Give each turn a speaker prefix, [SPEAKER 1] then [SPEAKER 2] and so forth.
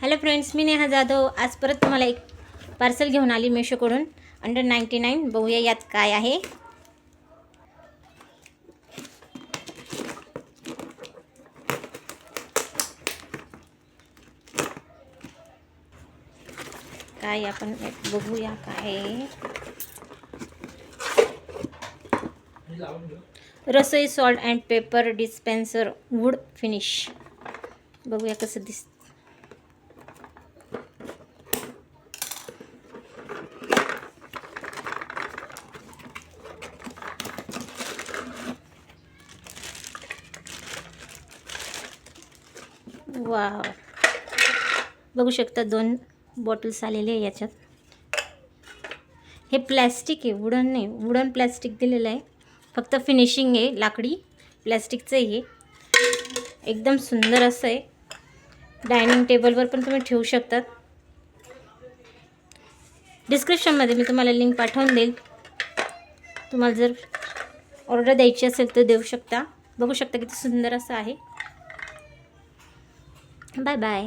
[SPEAKER 1] Hello friends, मी नेहा जाधव आज परत तुम्हाला एक पार्सल घेऊन आली मेशोकडून अंडर 99. बघूया यात काय आहे. काय आपण बघूया काय आहे. Rasoi salt and pepper dispenser wood finish. बघूया कसं दिसतं. वाव, बघू शकता 2 बॉटल्स आलेले आहे याच्यात. हे प्लॅस्टिक आहे, वुडन नाही. वुडन प्लॅस्टिक दिलेलं आहे. फक्त फिनिशिंग आहे, लाकडी प्लॅस्टिकचं आहे. एकदम सुंदर असं आहे. डायनिंग टेबलवर पण तुम्ही ठेवू शकतात. डिस्क्रिप्शनमध्ये मी तुम्हाला लिंक पाठवून देईल. तुम्हाला जर ऑर्डर द्यायची असेल तर देऊ शकता. बघू शकता किती सुंदर असं आहे. Bye bye.